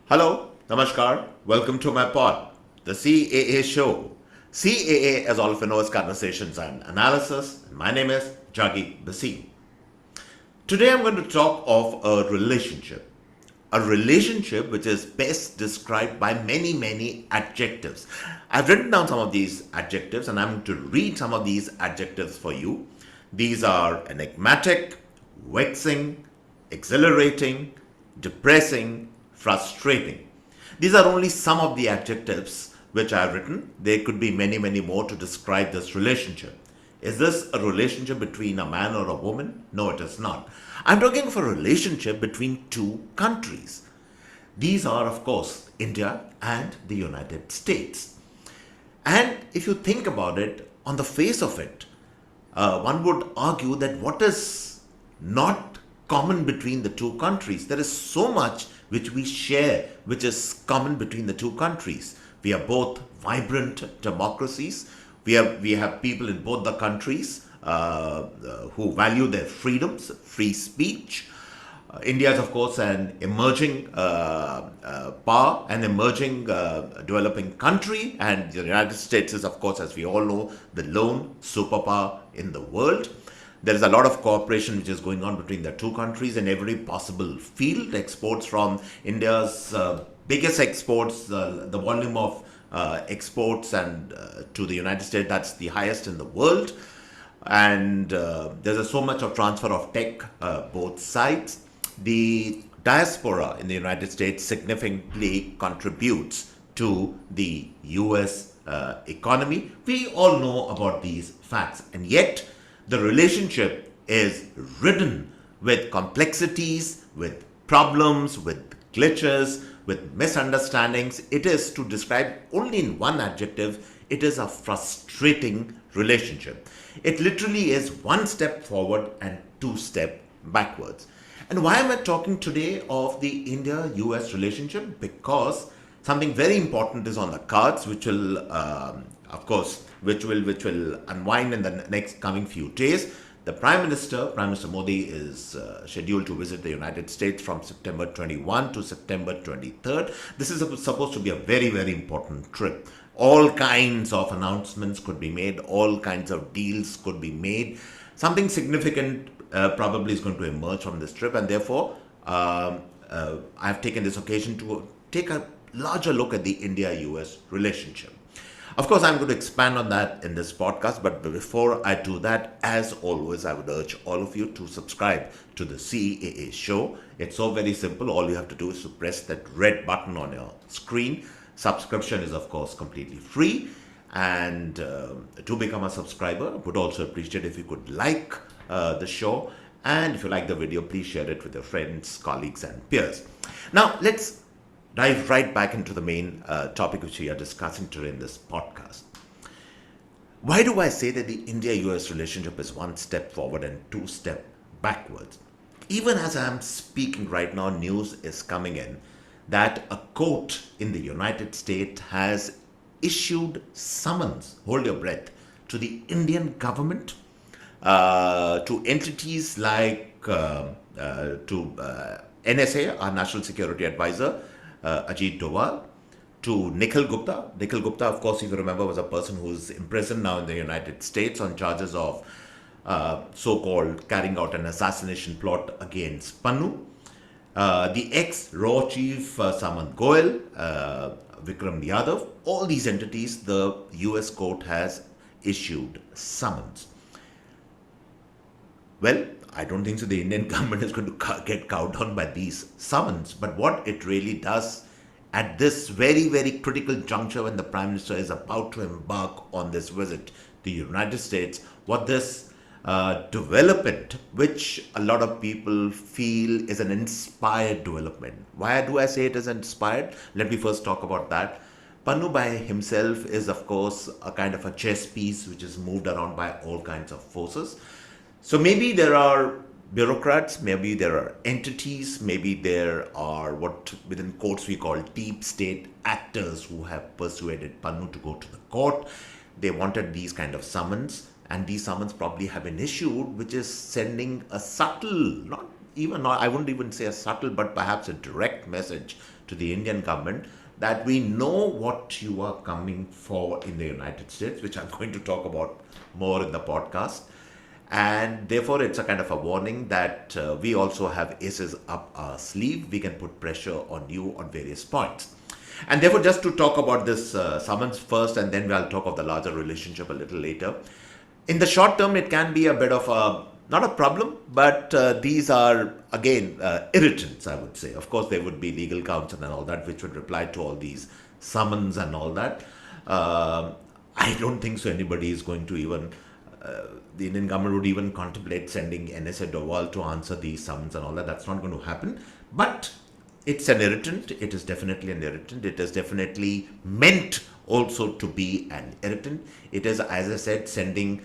Hello, Namaskar, welcome to my pod, the CAA Show. CAA, as all of you know, is Conversations and Analysis. My name is Juggi Bhasin. Today I'm going to talk of a relationship which is best described by many adjectives. I've written down some of these adjectives and I'm going to read some of these adjectives for you. These are enigmatic, vexing, exhilarating, depressing, frustrating. These are only some of the adjectives which I have written. There could be many more to describe this relationship. Is this a relationship between a man or a woman? No, it is not. I'm talking of a relationship between two countries. These are, of course, India and the United States. And if you think about it, on the face of it, one would argue that what is not common between the two countries? There is so much which we share, which is common between the two countries. We are both vibrant democracies. We have people in both the countries who value their freedoms, free speech. India is, of course, an emerging power, an emerging developing country, and the United States is, of course, as we all know, the lone superpower in the world. There is a lot of cooperation which is going on between the two countries in every possible field. Exports from India's biggest exports, the volume of exports and to the United States, that's the highest in the world. And there's so much of transfer of tech both sides. The diaspora in the United States significantly contributes to the US economy. We all know about these facts, and yet the relationship is ridden with complexities, with problems, with glitches, with misunderstandings. It is, to describe only in one adjective, it is a frustrating relationship. It literally is one step forward and two steps backwards. And why am I talking today of the India-US relationship? Because something very important is on the cards, which will, of course, which will unwind in the next coming few days. The Prime Minister Modi, is scheduled to visit the United States from September 21 to September 23rd. This is supposed to be a very important trip. All kinds of announcements could be made, all kinds of deals could be made. Something significant probably is going to emerge from this trip, and therefore I have taken this occasion to take a larger look at the India-US relationship. Of course, I'm going to expand on that in this podcast, but before I do that, as always, I would urge all of you to subscribe to the CAA show. It's so very simple. All you have to do is to press that red button on your screen. Subscription is, of course, completely free. And to become a subscriber, I would also appreciate if you could like the show. And if you like the video, please share it with your friends, colleagues, and peers. Now, let's dive right back into the main topic which we are discussing today in this podcast. Why do I say that the India-US relationship is one step forward and two steps backwards? Even as I'm speaking right now, news is coming in that a court in the United States has issued summons, hold your breath, to the Indian government, to entities like to NSA, our National Security Advisor, Ajit Doval, to Nikhil Gupta. Nikhil Gupta, of course, if you remember, was a person who's imprisoned now in the United States on charges of so-called carrying out an assassination plot against Pannu. The ex-Raw Chief Samant Goel, Vikram Yadav, all these entities, the US court has issued summons. Well, I don't think so the Indian government is going to get cowed down by these summons. But what it really does at this very critical juncture when the Prime Minister is about to embark on this visit to the United States, what this development, which a lot of people feel is an inspired development. Why do I say it is inspired? Let me first talk about that. Pannu by himself is, of course, a kind of a chess piece which is moved around by all kinds of forces. So maybe there are bureaucrats, maybe there are entities, maybe there are what within courts we call deep state actors who have persuaded Pannu to go to the court. They wanted these kind of summons, and these summons probably have been issued, which is sending a subtle, not even not, I wouldn't even say a subtle, but perhaps a direct message to the Indian government that we know what you are coming for in the United States, which I'm going to talk about more in the podcast. And therefore, it's a kind of a warning that we also have aces up our sleeve. We can put pressure on you on various points. And therefore, just to talk about this summons first, and then I'll talk of the larger relationship a little later. In the short term, it can be a bit of a, not a problem, but these are, again, irritants, I would say. Of course, there would be legal counsel and all that, which would reply to all these summons and all that. I don't think so anybody is going to even, the Indian government would even contemplate sending NSA Doval to answer these summons and all that. That's not going to happen. But it's an irritant. It is definitely an irritant. It is definitely meant also to be an irritant. It is, as I said, sending,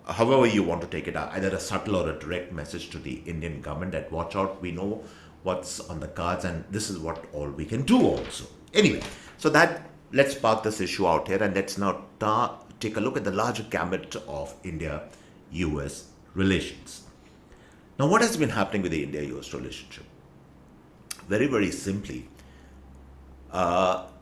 however you want to take it, either a subtle or a direct message to the Indian government that watch out, we know what's on the cards and this is what all we can do also. Anyway, so that, let's park this issue out here and let's now take a look at the larger gamut of India-US relations. Now, what has been happening with the India-US relationship? Very, very simply,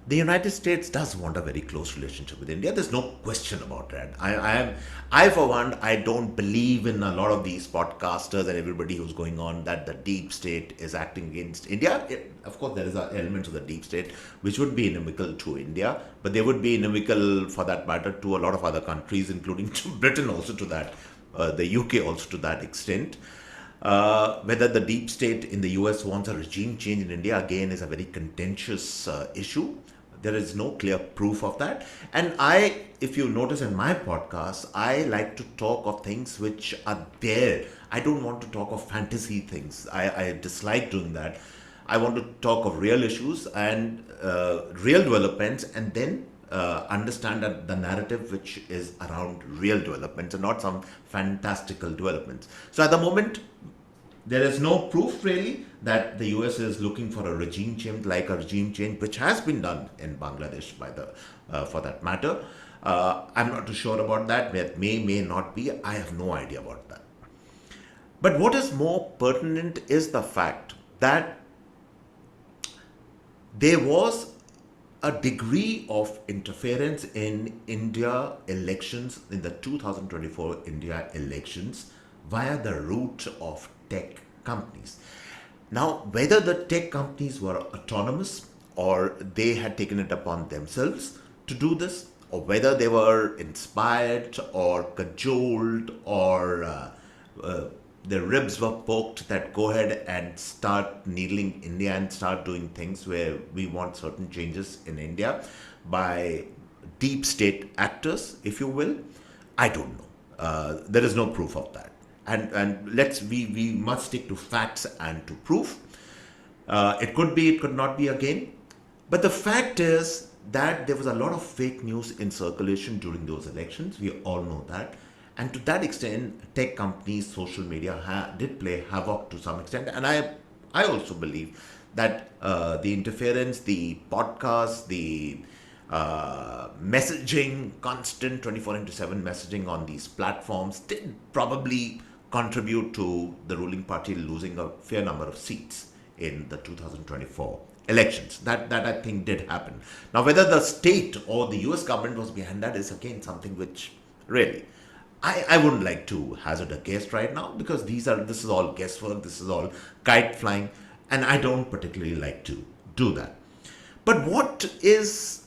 the United States does want a very close relationship with India. There's no question about that. I for one, I don't believe in a lot of these podcasters and everybody who's going on that the deep state is acting against India. Of course, there is an element of the deep state which would be inimical to India, but they would be inimical, for that matter, to a lot of other countries, including to Britain also to that, the UK also to that extent. Whether the deep state in the US wants a regime change in India, again, is a very contentious issue. There is no clear proof of that. And if you notice in my podcast, I like to talk of things which are there. I don't want to talk of fantasy things. I dislike doing that. I want to talk of real issues and real developments, and then understand that the narrative which is around real developments and not some fantastical developments. So at the moment, there is no proof really that the US is looking for a regime change, like a regime change which has been done in Bangladesh by for that matter. I'm not too sure about that. That may not be. I have no idea about that. But what is more pertinent is the fact that there was a degree of interference in India elections, in the 2024 India elections, via the route of tech companies. Now, whether the tech companies were autonomous or they had taken it upon themselves to do this, or whether they were inspired or cajoled or their ribs were poked that go ahead and start needling India and start doing things where we want certain changes in India by deep state actors, if you will, I don't know. There is no proof of that. And we must stick to facts and to proof. It could be, it could not be again. But the fact is that there was a lot of fake news in circulation during those elections. We all know that. And to that extent, tech companies, social media did play havoc to some extent. And I also believe that the interference, the podcasts, the messaging, constant 24/7 messaging on these platforms did probably contribute to the ruling party losing a fair number of seats in the 2024 elections. That I think did happen. Now, whether the state or the US government was behind that is again something which really, I wouldn't like to hazard a guess right now, because this is all guesswork, this is all kite flying, and I don't particularly like to do that. But what is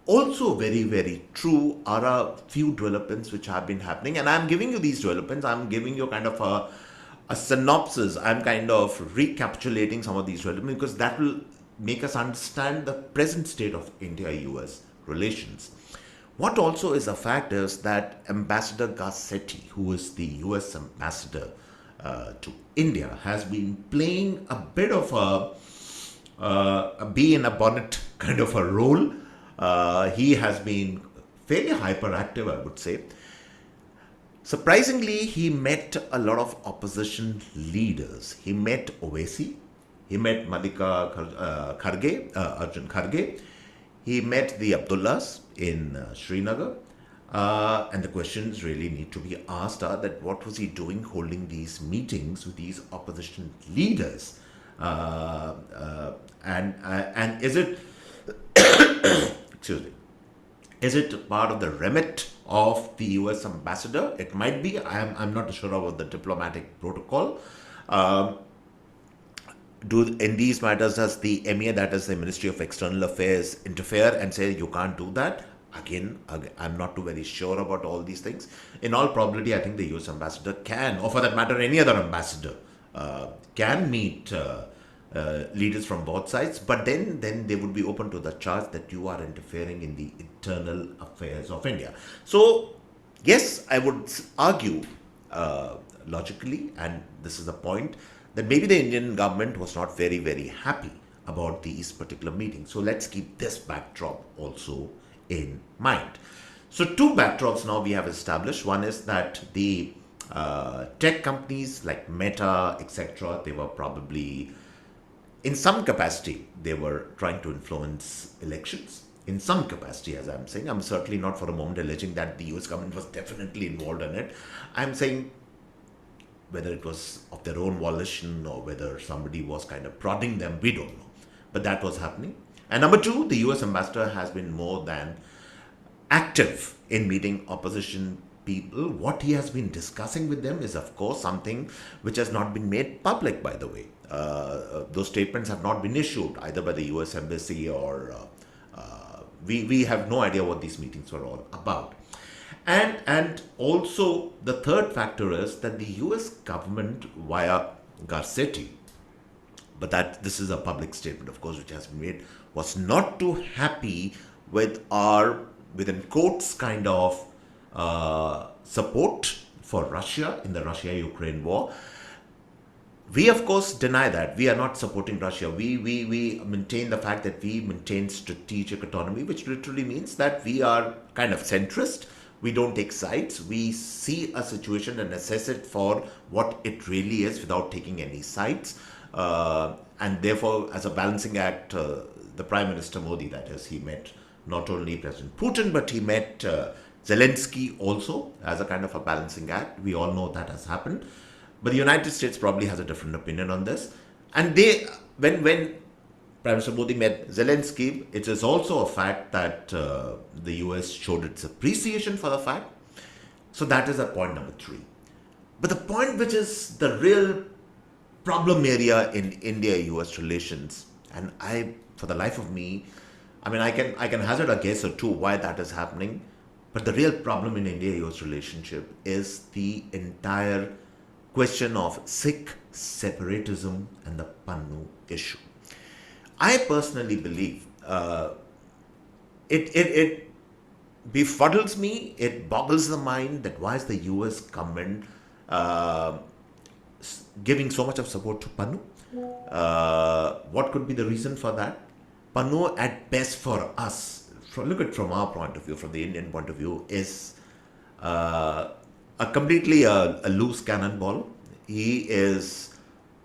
also very, very true are a few developments which have been happening, and I'm giving you these developments. I'm giving you kind of a synopsis. I'm kind of recapitulating some of these developments because that will make us understand the present state of India-US relations. What also is a fact is that Ambassador Garcetti, who is the US ambassador to India, has been playing a bit of a bee in a bonnet kind of a role. He has been fairly hyperactive, I would say. Surprisingly, he met a lot of opposition leaders. He met Owaisi, he met Malika Arjun Kharge, he met the Abdullahs in Srinagar. And the questions really need to be asked are that what was he doing holding these meetings with these opposition leaders? And is it, excuse me, is it part of the remit of the US ambassador? It might be. I'm not sure about the diplomatic protocol. Um, in these matters does the MEA, that is the Ministry of External Affairs, interfere and say you can't do that? Again, I'm not too very sure about all these things. In all probability, I think the US ambassador can, or for that matter, any other ambassador can meet leaders from both sides, but then they would be open to the charge that you are interfering in the internal affairs of India. So, yes, I would argue logically, and this is the point, that maybe the Indian government was not very, very happy about these particular meetings. So let's keep this backdrop also in mind. So two backdrops now we have established. One is that the tech companies like Meta, etc., they were probably, in some capacity, they were trying to influence elections. In some capacity, as I'm saying, I'm certainly not for a moment alleging that the US government was definitely involved in it. I'm saying whether it was of their own volition or whether somebody was kind of prodding them, we don't know. But that was happening. And number two, the US ambassador has been more than active in meeting opposition people. What he has been discussing with them is, of course, something which has not been made public, by the way. Those statements have not been issued either by the US embassy or we have no idea what these meetings were all about. And also the third factor is that the US government via Garcetti, but that this is a public statement, of course, which has been made, was not too happy with our, within quotes, kind of support for Russia in the Russia-Ukraine war. We, of course, deny that. We are not supporting Russia. We maintain the fact that we maintain strategic autonomy, which literally means that we are kind of centrist. We don't take sides. We see a situation and assess it for what it really is without taking any sides. And therefore, as a balancing act, the Prime Minister Modi, that is, he met not only President Putin, but he met Zelensky also as a kind of a balancing act. We all know that has happened. But the United States probably has a different opinion on this. And they, when Prime Minister Modi met Zelensky, it is also a fact that the US showed its appreciation for the fact. So that is a point number three. But the point which is the real problem area in India-US relations, and I, for the life of me, I mean, I can hazard a guess or two why that is happening, but the real problem in India-US relationship is the entire question of Sikh separatism and the Pannu issue. I personally believe it befuddles me, it boggles the mind that why is the US government giving so much of support to Pannu? What could be the reason for that? Pannu, at best for us, look at from our point of view, from the Indian point of view, is a completely a loose cannonball. He is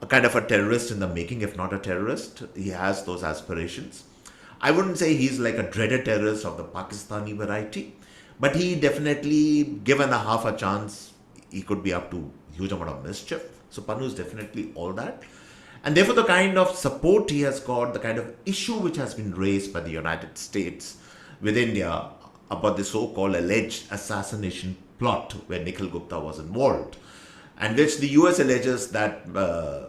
a kind of a terrorist in the making, if not a terrorist. He has those aspirations. I wouldn't say he's like a dreaded terrorist of the Pakistani variety, but he definitely, given a half a chance, he could be up to a huge amount of mischief. So Pannu is definitely all that. And therefore the kind of support he has got, the kind of issue which has been raised by the United States with India about the so-called alleged assassination plot where Nikhil Gupta was involved, and which the US alleges that the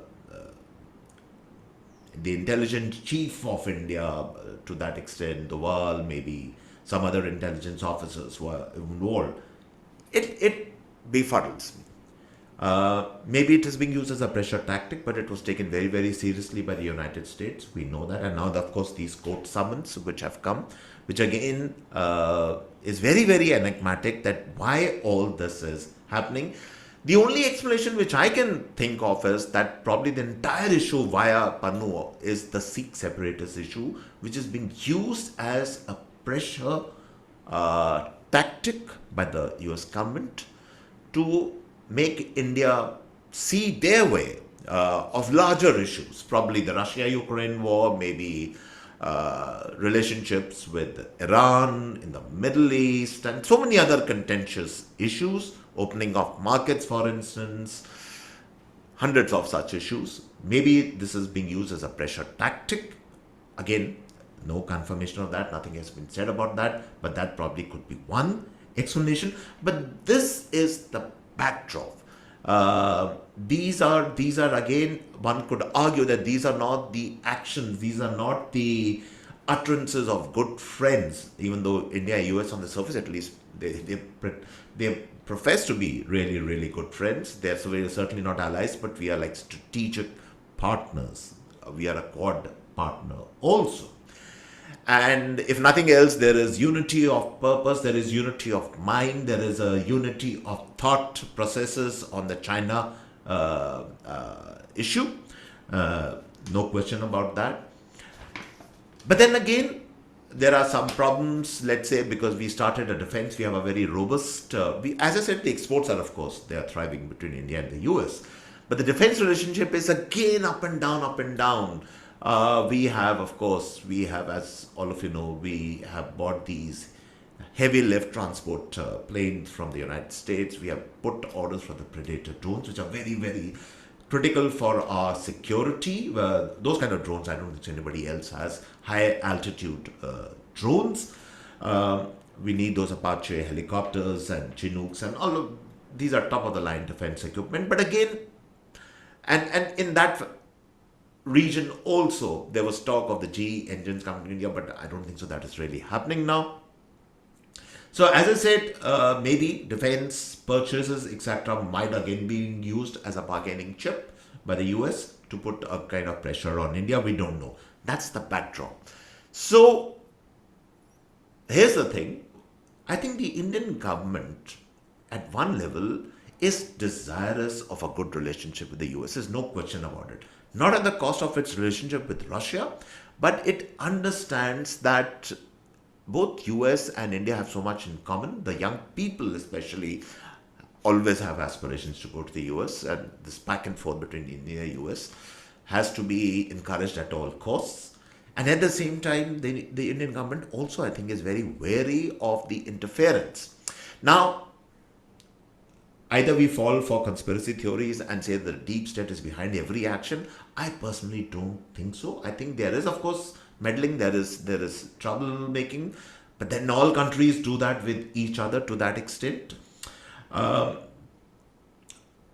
intelligence chief of India, to that extent, the world, maybe some other intelligence officers were involved. It befuddles me. Maybe it is being used as a pressure tactic, but it was taken very, very seriously by the United States. We know that. And now, of course, these court summons which have come, which again is very, very enigmatic that why all this is happening. The only explanation which I can think of is that probably the entire issue via Pannu is the Sikh separatist issue, which is being used as a pressure tactic by the US government to make India see their way of larger issues, probably the Russia-Ukraine war, maybe relationships with Iran, in the Middle East, and so many other contentious issues, opening of markets, for instance, hundreds of such issues. Maybe this is being used as a pressure tactic. Again, no confirmation of that, nothing has been said about that, but that probably could be one explanation. But this is the backdrop. These are again, one could argue that these are not the actions, these are not the utterances of good friends, even though India and US on the surface at least, they profess to be really, really good friends. They're certainly not allies, but we are like strategic partners. We are a quad partner also. And if nothing else, there is unity of purpose, there is unity of mind, there is a unity of thought processes on the China issue. No question about that. But then again, there are some problems, let's say, because we started a defense, we have a very robust, as I said, the exports are, of course, they are thriving between India and the US. But the defense relationship is again up and down, up and down. We have, of course, as all of you know, we have bought these heavy lift transport planes from the United States. We have put orders for the Predator drones, which are very, very critical for our security. Those kind of drones, I don't think anybody else has. High altitude drones. We need those Apache helicopters and Chinooks, and all of these are top of the line defense equipment. But again, and in that region also, there was talk of the GE engines coming to India, but I don't think so that is really happening now. So as I said, maybe defense purchases, etc., might again be used as a bargaining chip by the US to put a kind of pressure on India. We don't know. That's the backdrop. So here's the thing. I think the Indian government at one level is desirous of a good relationship with the US. There's no question about it. Not at the cost of its relationship with Russia, but it understands that both US and India have so much in common. The young people especially always have aspirations to go to the US, and this back and forth between India and US has to be encouraged at all costs. And at the same time, the Indian government also, I think, is very wary of the interference. Now, either we fall for conspiracy theories and say the deep state is behind every action. I personally don't think so. I think there is, of course, meddling, there is troublemaking, but then all countries do that with each other to that extent.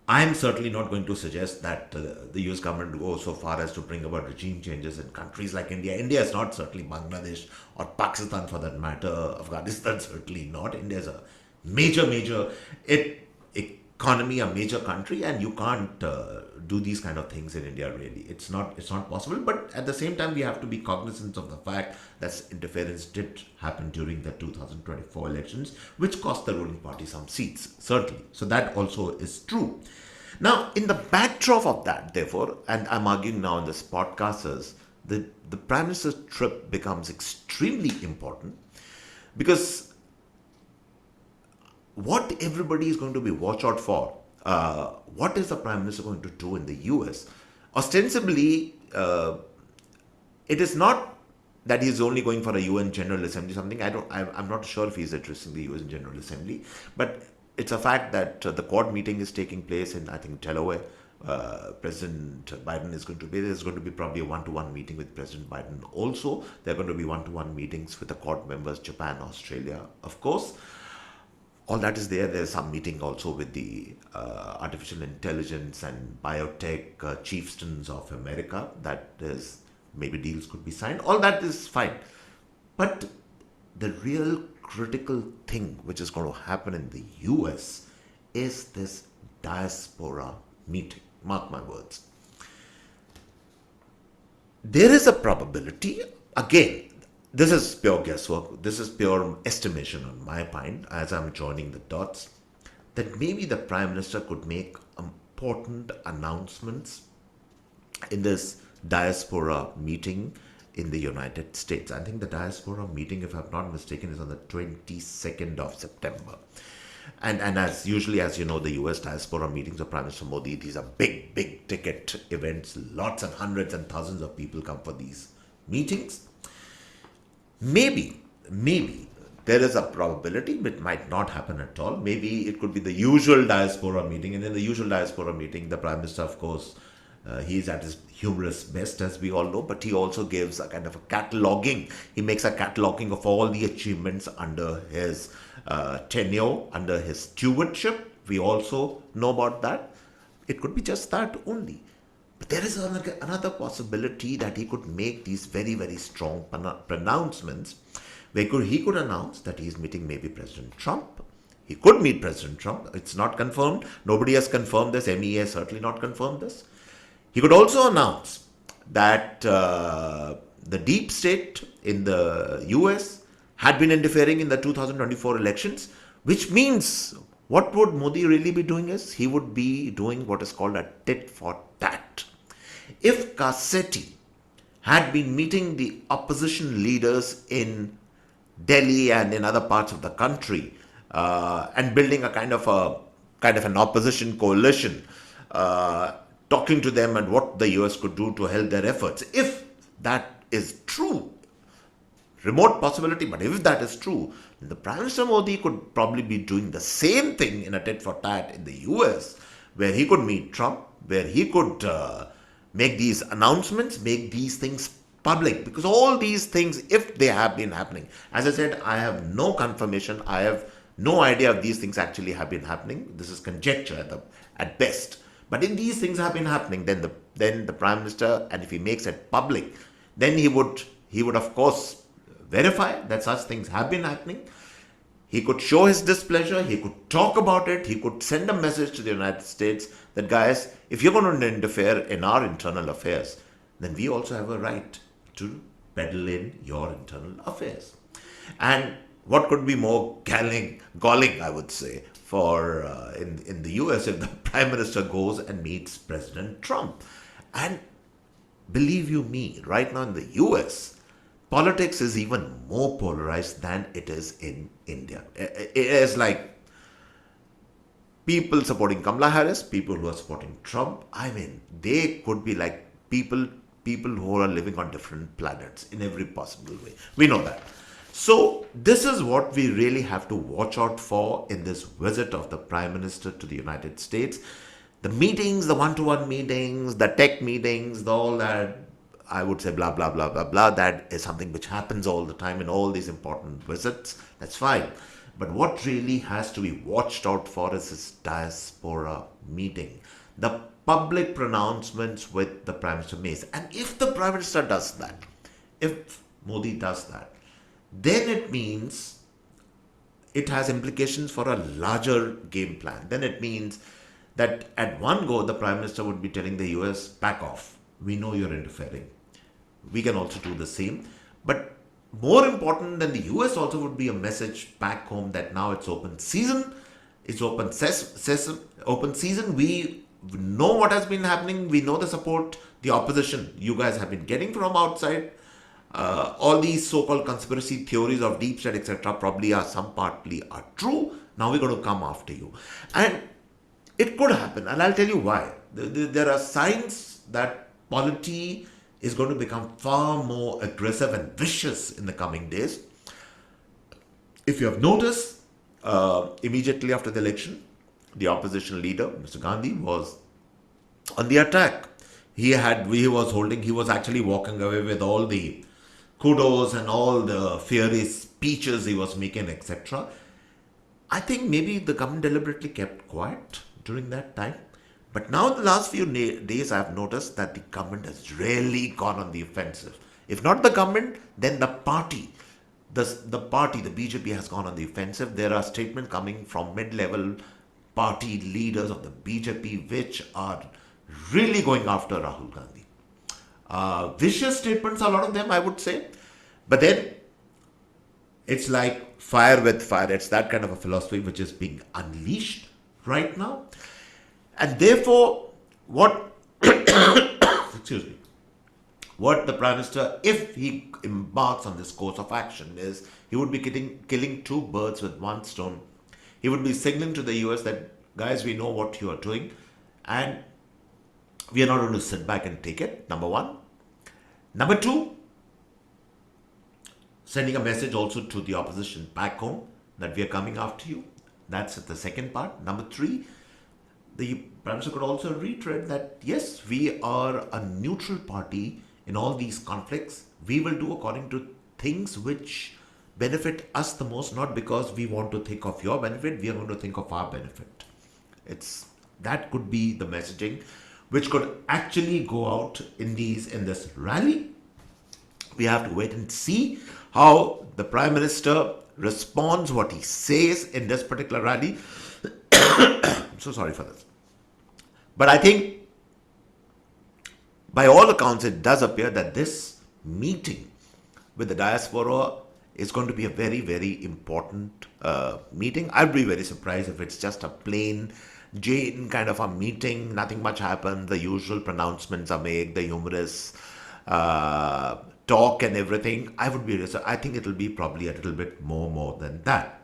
I'm certainly not going to suggest that the US government go so far as to bring about regime changes in countries like India. India is not certainly Bangladesh or Pakistan for that matter. Afghanistan certainly not. India is a major economy, a major country, and you can't do these kind of things in India really. It's not possible. But at the same time, we have to be cognizant of the fact that interference did happen during the 2024 elections, which cost the ruling party some seats, certainly. So that also is true. Now, in the backdrop of that, therefore, and I'm arguing now in this podcast, is the Prime Minister's trip becomes extremely important, because what everybody is going to be watch out for, what is the Prime Minister going to do in the US? Ostensibly, it is not that he's only going for a UN General Assembly, something. I'm not sure if he's addressing the UN General Assembly, but it's a fact that the Quad meeting is taking place in, I think, Delaware. President Biden is going to be, there's going to be probably a one-to-one meeting with President Biden also. There are going to be one-to-one meetings with the Quad members, Japan, Australia, of course. All that is there. There's some meeting also with the artificial intelligence and biotech chieftains of America. That is, maybe deals could be signed. All that is fine. But the real critical thing which is going to happen in the US is this diaspora meeting. Mark my words. There is a probability, again, this is pure guesswork, this is pure estimation on my mind as I'm joining the dots, that maybe the Prime Minister could make important announcements in this diaspora meeting in the United States. I think the diaspora meeting, if I'm not mistaken, is on the 22nd of September. And as usually, as you know, the US diaspora meetings of Prime Minister Modi, these are big ticket events. Lots and hundreds and thousands of people come for these meetings. Maybe there is a probability, but it might not happen at all. Maybe it could be the usual diaspora meeting, and in the usual diaspora meeting, the Prime Minister, of course, he's at his humorous best, as we all know, but he also gives a kind of a cataloging. He makes a cataloging of all the achievements under his tenure, under his stewardship. We also know about that. It could be just that only. But there is another possibility that he could make these very, very strong pronouncements where he could announce that he is meeting maybe President Trump. He could meet President Trump. It's not confirmed. Nobody has confirmed this. MEA has certainly not confirmed this. He could also announce that the deep state in the US had been interfering in the 2024 elections, which means what would Modi really be doing is he would be doing what is called a tit for tat. If Kassetti had been meeting the opposition leaders in Delhi and in other parts of the country and building a kind of an opposition coalition, talking to them and what the US could do to help their efforts. If that is true, remote possibility, but if that is true, then the Prime Minister Modi could probably be doing the same thing in a tit for tat in the US, where he could meet Trump, where he could make these announcements, make these things public. Because all these things, if they have been happening, as I said, I have no confirmation, I have no idea if these things actually have been happening. This is conjecture at best. But if these things have been happening, then the Prime Minister, and if he makes it public, then he would of course verify that such things have been happening. He could show his displeasure, he could talk about it, he could send a message to the United States that, guys, if you're going to interfere in our internal affairs, then we also have a right to meddle in your internal affairs. And what could be more galling, I would say, for in the US if the Prime Minister goes and meets President Trump? And believe you me, right now in the US, politics is even more polarized than it is in India. It is like people supporting Kamala Harris, people who are supporting Trump. I mean, they could be like people who are living on different planets in every possible way. We know that. So this is what we really have to watch out for in this visit of the Prime Minister to the United States. The meetings, the one-to-one meetings, the tech meetings, all that, I would say blah, blah, blah, blah, blah. That is something which happens all the time in all these important visits. That's fine. But what really has to be watched out for is this diaspora meeting. The public pronouncements with the Prime Minister makes. And if the Prime Minister does that, if Modi does that, then it means it has implications for a larger game plan. Then it means that at one go, the Prime Minister would be telling the US, back off. We know you're interfering. We can also do the same. But more important than the US also would be a message back home that now it's open season. It's open season. We know what has been happening. We know the support the opposition you guys have been getting from outside. All these so-called conspiracy theories of deep state, etc., probably partly are true. Now we're going to come after you. And it could happen. And I'll tell you why. There are signs that polity is going to become far more aggressive and vicious in the coming days. If you have noticed, immediately after the election, the opposition leader, Mr. Gandhi, was on the attack. He was actually walking away with all the kudos and all the fiery speeches he was making, etc. I think maybe the government deliberately kept quiet during that time. But now in the last few days, I have noticed that the government has really gone on the offensive. If not the government, then the party. The BJP has gone on the offensive. There are statements coming from mid-level party leaders of the BJP which are really going after Rahul Gandhi. Vicious statements, a lot of them, I would say. But then, it's like fire with fire. It's that kind of a philosophy which is being unleashed right now. And therefore, what excuse me, what the Prime Minister, if he embarks on this course of action, is he would be killing two birds with one stone. He would be signaling to the US that, guys, we know what you are doing, and we are not going to sit back and take it, number one. Number two, sending a message also to the opposition back home that we are coming after you. That's the second part. Number three, the Prime Minister could also reiterate that yes, we are a neutral party in all these conflicts. We will do according to things which benefit us the most, not because we want to think of your benefit, we are going to think of our benefit. It's that could be the messaging which could actually go out in this rally. We have to wait and see how the Prime Minister responds, what he says in this particular rally. I'm so sorry for this. But I think, by all accounts, it does appear that this meeting with the diaspora is going to be a very, very important meeting. I'd be very surprised if it's just a plain Jane kind of a meeting. Nothing much happens. The usual pronouncements are made, the humorous talk and everything. I think it'll be probably a little bit more than that.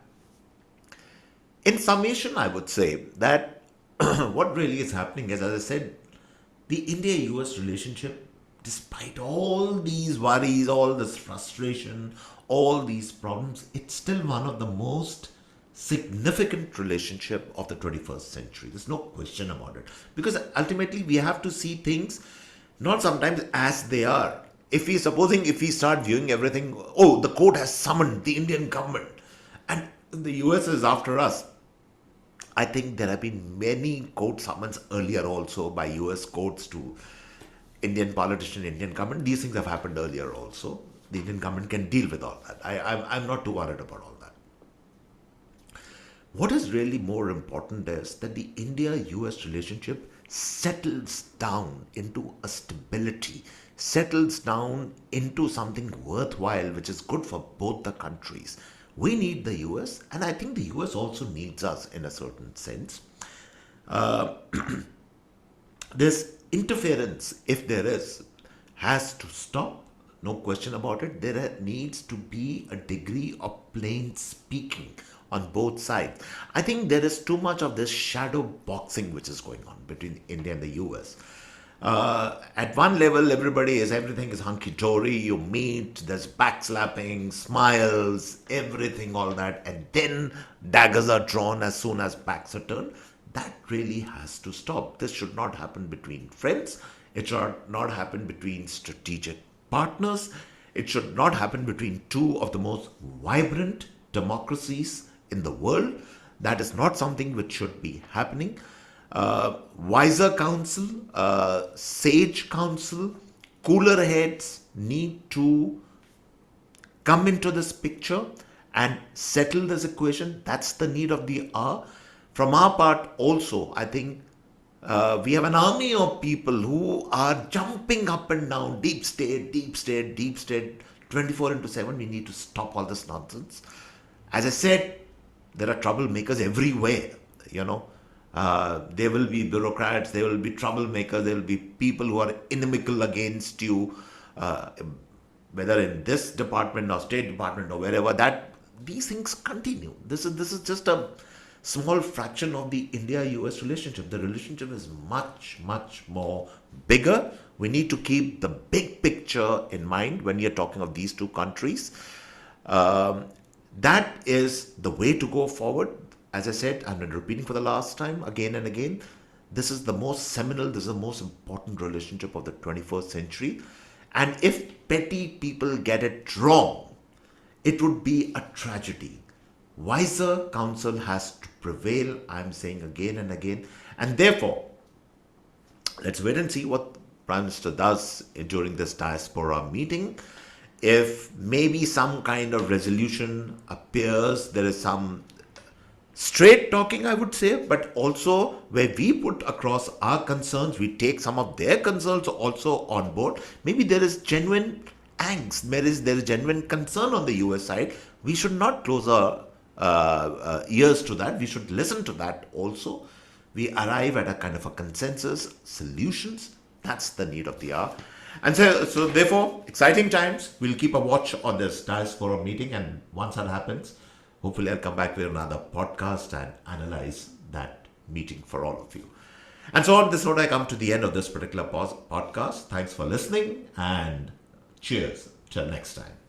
In summation, I would say that what really is happening is, as I said, the India-US relationship, despite all these worries, all this frustration, all these problems, it's still one of the most significant relationship of the 21st century. There's no question about it. Because ultimately we have to see things not sometimes as they are. If we start viewing everything, oh, the court has summoned the Indian government and the US is after us. I think there have been many court summons earlier also by US courts to Indian politician, Indian government. These things have happened earlier also. The Indian government can deal with all that. I'm not too worried about all that. What is really more important is that the India-US relationship settles down into a stability, settles down into something worthwhile, which is good for both the countries. We need the US, and I think the US also needs us in a certain sense. This interference, if there is, has to stop. No question about it. There needs to be a degree of plain speaking on both sides. I think there is too much of this shadow boxing which is going on between India and the US. At one level, everything is hunky-dory. You meet, there's backslapping, smiles, everything, all that. And then daggers are drawn as soon as backs are turned. That really has to stop. This should not happen between friends. It should not happen between strategic partners. It should not happen between two of the most vibrant democracies in the world. That is not something which should be happening. Wiser counsel, sage counsel, cooler heads need to come into this picture and settle this equation. That's the need of the hour. From our part also, I think we have an army of people who are jumping up and down, deep state, 24/7. We need to stop all this nonsense. As I said, there are troublemakers everywhere, there will be bureaucrats, there will be troublemakers, there will be people who are inimical against you, whether in this department or State Department or wherever. That these things continue. This is just a small fraction of the India-US relationship. The relationship is much more bigger. We need to keep the big picture in mind when you're talking of these two countries. That is the way to go forward. As I said, I'm repeating for the last time, again and again, this is the most seminal, this is the most important relationship of the 21st century. And if petty people get it wrong, it would be a tragedy. Wiser counsel has to prevail, I'm saying again and again. And therefore, let's wait and see what Prime Minister does during this diaspora meeting. If maybe some kind of resolution appears, there is some straight talking, I would say, but also where we put across our concerns, we take some of their concerns also on board. Maybe there is genuine angst, there is genuine concern on the US side. We should not close our ears to that. We should listen to that also. We arrive at a kind of a consensus, solutions. That's the need of the hour. And so therefore, exciting times. We'll keep a watch on this diaspora meeting, and once that happens, hopefully I'll come back with another podcast and analyze that meeting for all of you. And so on this note, I come to the end of this particular podcast. Thanks for listening, and cheers till next time.